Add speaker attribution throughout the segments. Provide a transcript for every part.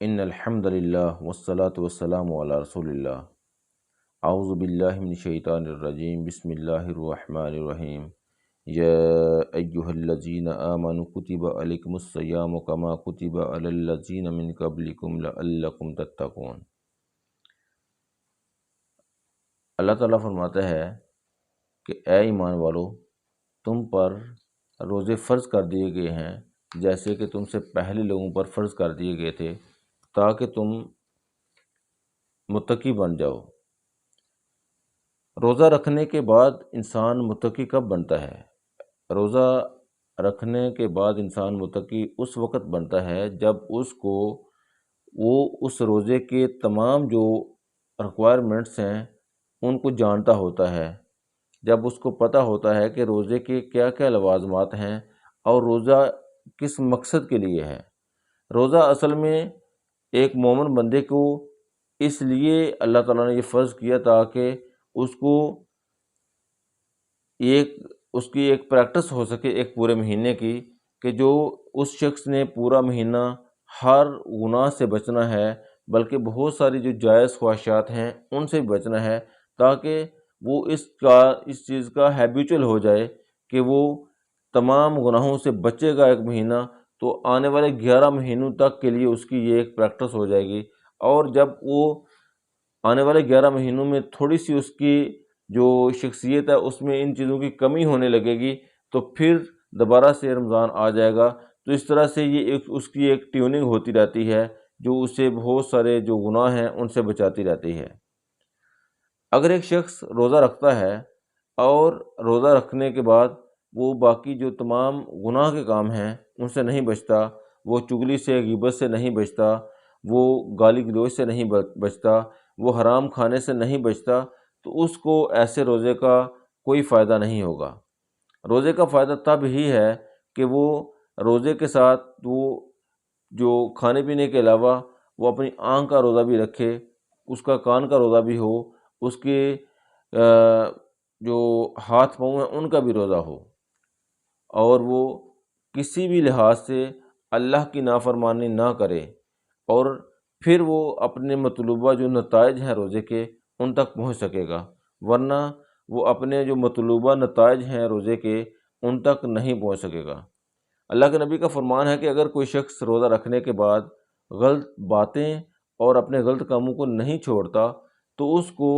Speaker 1: ان الحمد للہ والصلاة والسلام علی رسول اللہ۔ اعوذ باللہ من الشیطان الرجیم، بسم اللہ الرحمن الرحیم۔ یا ایہا الذین آمنوا کتب علیکم الصیام کما کتب علی الذین من قبلکم لعلکم تتقون۔ اللہ تعالیٰ فرماتا ہے کہ اے ایمان والو، تم پر روزے فرض کر دیے گئے ہیں جیسے کہ تم سے پہلے لوگوں پر فرض کر دیے گئے تھے، تاکہ تم متقی بن جاؤ۔ روزہ رکھنے کے بعد انسان متقی کب بنتا ہے؟ روزہ رکھنے کے بعد انسان متقی اس وقت بنتا ہے جب وہ اس روزے کے تمام جو ریکوائرمنٹس ہیں ان کو جانتا ہوتا ہے، جب اس کو پتہ ہوتا ہے کہ روزے کے کیا کیا لوازمات ہیں اور روزہ کس مقصد کے لیے ہے۔ روزہ اصل میں ایک مومن بندے کو اس لیے اللہ تعالیٰ نے یہ فرض کیا تاکہ اس کی ایک پریکٹس ہو سکے ایک پورے مہینے کی، کہ جو اس شخص نے پورا مہینہ ہر گناہ سے بچنا ہے، بلکہ بہت ساری جو جائز خواہشات ہیں ان سے بھی بچنا ہے، تاکہ وہ اس چیز کا ہیبیچول ہو جائے کہ وہ تمام گناہوں سے بچے گا ایک مہینہ، تو آنے والے 11 مہینوں تک کے لیے اس کی یہ ایک پریکٹس ہو جائے گی۔ اور جب وہ آنے والے 11 مہینوں میں تھوڑی سی اس کی جو شخصیت ہے اس میں ان چیزوں کی کمی ہونے لگے گی، تو پھر دوبارہ سے رمضان آ جائے گا۔ تو اس طرح سے یہ اس کی ایک ٹیوننگ ہوتی رہتی ہے جو اسے بہت سارے جو گناہ ہیں ان سے بچاتی رہتی ہے۔ اگر ایک شخص روزہ رکھتا ہے اور روزہ رکھنے کے بعد وہ باقی جو تمام گناہ کے کام ہیں ان سے نہیں بچتا، وہ چغلی سے غیبت سے نہیں بچتا، وہ گالی گلوچ سے نہیں بچتا، وہ حرام کھانے سے نہیں بچتا، تو اس کو ایسے روزے کا کوئی فائدہ نہیں ہوگا۔ روزے کا فائدہ تب ہی ہے کہ وہ روزے کے ساتھ وہ جو کھانے پینے کے علاوہ وہ اپنی آنکھ کا روزہ بھی رکھے، اس کا کان کا روزہ بھی ہو، اس کے جو ہاتھ پاؤں ہیں ان کا بھی روزہ ہو، اور وہ کسی بھی لحاظ سے اللہ کی نافرمانی نہ کرے، اور پھر وہ اپنے مطلوبہ جو نتائج ہیں روزے کے ان تک پہنچ سکے گا، ورنہ وہ اپنے جو مطلوبہ نتائج ہیں روزے کے ان تک نہیں پہنچ سکے گا۔ اللہ کے نبی کا فرمان ہے کہ اگر کوئی شخص روزہ رکھنے کے بعد غلط باتیں اور اپنے غلط کاموں کو نہیں چھوڑتا تو اس کو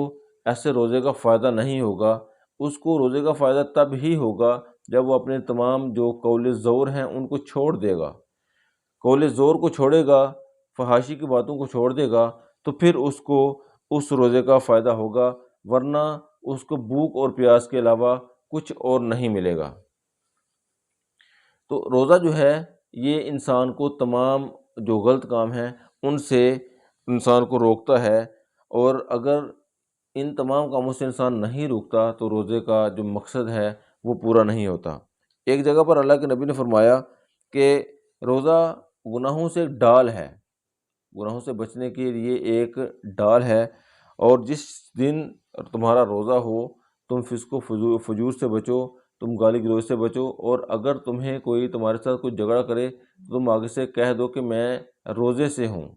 Speaker 1: ایسے روزے کا فائدہ نہیں ہوگا۔ اس کو روزے کا فائدہ تب ہی ہوگا جب وہ اپنے تمام جو قول زور ہیں ان کو چھوڑ دے گا۔ قول زور کو چھوڑے گا، فحاشی کی باتوں کو چھوڑ دے گا، تو پھر اس کو اس روزے کا فائدہ ہوگا، ورنہ اس کو بھوک اور پیاس کے علاوہ کچھ اور نہیں ملے گا۔ تو روزہ جو ہے یہ انسان کو تمام جو غلط کام ہیں ان سے انسان کو روکتا ہے، اور اگر ان تمام کاموں سے انسان نہیں روکتا تو روزے کا جو مقصد ہے وہ پورا نہیں ہوتا۔ ایک جگہ پر اللہ کے نبی نے فرمایا کہ روزہ گناہوں سے ایک ڈال ہے، گناہوں سے بچنے کے لیے ایک ڈال ہے، اور جس دن تمہارا روزہ ہو تم فسق و فجور سے بچو، تم گالی گلوچ سے بچو، اور اگر تمہیں کوئی تمہارے ساتھ کوئی جھگڑا کرے تو تم آگے سے کہہ دو کہ میں روزے سے ہوں،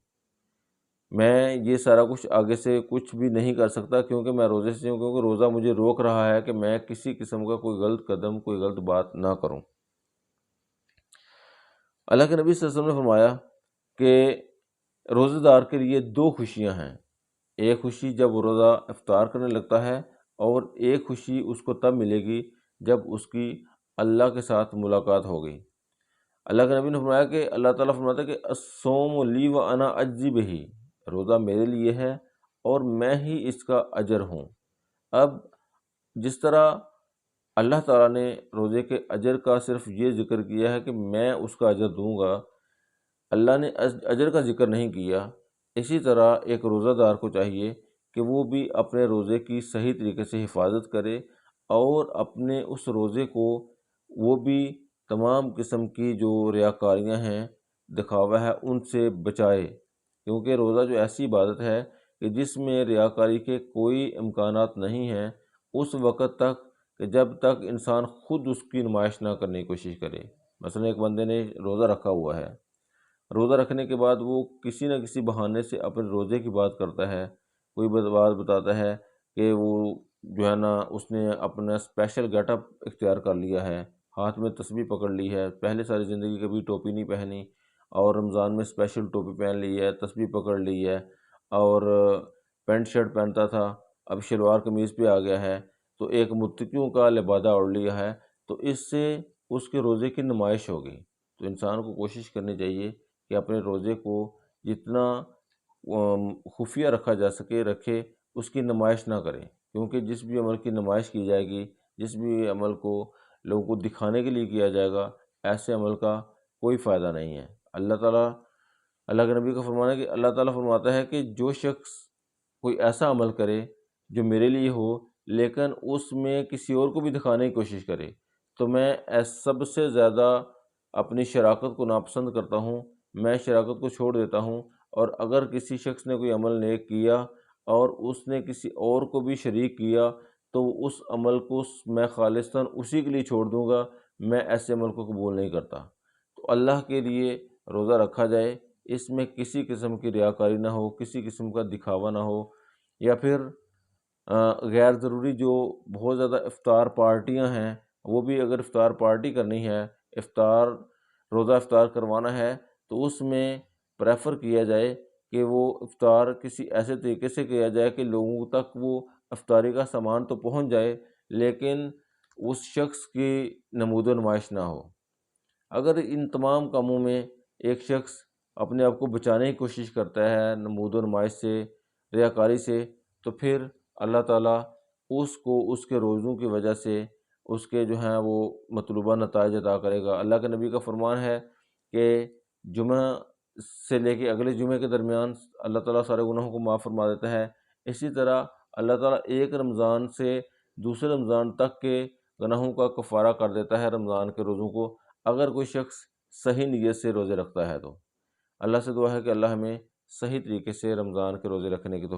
Speaker 1: میں یہ سارا کچھ آگے سے کچھ بھی نہیں کر سکتا کیونکہ میں روزے سے ہوں، کیونکہ روزہ مجھے روک رہا ہے کہ میں کسی قسم کا کوئی غلط قدم، کوئی غلط بات نہ کروں۔ اللہ کے نبی صلی اللہ علیہ وسلم نے فرمایا کہ روزہ دار کے لیے 2 خوشیاں ہیں، ایک خوشی جب وہ روزہ افطار کرنے لگتا ہے، اور ایک خوشی اس کو تب ملے گی جب اس کی اللہ کے ساتھ ملاقات ہوگی۔ اللہ کے نبی نے فرمایا کہ اللہ تعالیٰ فرماتا ہے کہ الصوم لی وانا اجزی بہ، روزہ میرے لیے ہے اور میں ہی اس کا اجر ہوں۔ اب جس طرح اللہ تعالیٰ نے روزے کے اجر کا صرف یہ ذکر کیا ہے کہ میں اس کا اجر دوں گا، اللہ نے اجر کا ذکر نہیں کیا، اسی طرح ایک روزہ دار کو چاہیے کہ وہ بھی اپنے روزے کی صحیح طریقے سے حفاظت کرے، اور اپنے اس روزے کو وہ بھی تمام قسم کی جو ریاکاریاں ہیں، دکھاوا ہے، ان سے بچائے، کیونکہ روزہ جو ایسی عبادت ہے کہ جس میں ریاکاری کے کوئی امکانات نہیں ہیں اس وقت تک کہ جب تک انسان خود اس کی نمائش نہ کرنے کی کوشش کرے۔ مثلا ایک بندے نے روزہ رکھا ہوا ہے روزہ رکھنے کے بعد وہ کسی نہ کسی بہانے سے اپنے روزے کی بات کرتا ہے، کوئی بات بتاتا ہے کہ وہ جو ہے نا اس نے اپنا اسپیشل گیٹ اپ اختیار کر لیا ہے، ہاتھ میں تسبیح پکڑ لی ہے، پہلے ساری زندگی کبھی ٹوپی نہیں پہنی اور رمضان میں اسپیشل ٹوپی پہن لی ہے، تسبیح پکڑ لی ہے، اور پینٹ شرٹ پہنتا تھا اب شلوار قمیض پہ آ گیا ہے، تو ایک متقیوں کا لبادہ اوڑھ لیا ہے، تو اس سے اس کے روزے کی نمائش ہوگی۔ تو انسان کو کوشش کرنی چاہیے کہ اپنے روزے کو جتنا خفیہ رکھا جا سکے رکھے، اس کی نمائش نہ کرے، کیونکہ جس بھی عمل کی نمائش کی جائے گی، جس بھی عمل کو لوگوں کو دکھانے کے لیے کیا جائے گا، ایسے عمل کا کوئی فائدہ نہیں ہے۔ اللہ کے نبی کا فرمانا ہے کہ اللہ تعالیٰ فرماتا ہے کہ جو شخص کوئی ایسا عمل کرے جو میرے لیے ہو لیکن اس میں کسی اور کو بھی دکھانے کی کوشش کرے، تو میں سب سے زیادہ اپنی شراکت کو ناپسند کرتا ہوں، میں شراکت کو چھوڑ دیتا ہوں، اور اگر کسی شخص نے کوئی عمل نیک کیا اور اس نے کسی اور کو بھی شریک کیا تو اس عمل کو میں خالصتاً اسی کے لیے چھوڑ دوں گا، میں ایسے عمل کو قبول نہیں کرتا۔ تو اللہ کے لیے روزہ رکھا جائے، اس میں کسی قسم کی ریاکاری نہ ہو، کسی قسم کا دکھاوا نہ ہو، یا پھر غیر ضروری جو بہت زیادہ افطار پارٹیاں ہیں، وہ بھی اگر افطار پارٹی کرنی ہے، روزہ افطار کروانا ہے، تو اس میں پریفر کیا جائے کہ وہ افطار کسی ایسے طریقے سے کیا جائے کہ لوگوں تک وہ افطاری کا سامان تو پہنچ جائے لیکن اس شخص کی نمود و نمائش نہ ہو۔ اگر ان تمام کاموں میں ایک شخص اپنے آپ کو بچانے کی کوشش کرتا ہے نمود و نمائش سے، ریاکاری سے، تو پھر اللہ تعالیٰ اس کو اس کے روزوں کی وجہ سے اس کے جو ہیں وہ مطلوبہ نتائج عطا کرے گا۔ اللہ کے نبی کا فرمان ہے کہ جمعہ سے لے کے اگلے جمعے کے درمیان اللہ تعالیٰ سارے گناہوں کو معاف فرما دیتا ہے۔ اسی طرح اللہ تعالیٰ ایک رمضان سے دوسرے رمضان تک کے گناہوں کا کفارہ کر دیتا ہے رمضان کے روزوں کو، اگر کوئی شخص صحیح نیت سے روزے رکھتا ہے تو۔ اللہ سے دعا ہے کہ اللہ ہمیں صحیح طریقے سے رمضان کے روزے رکھنے کی توفیق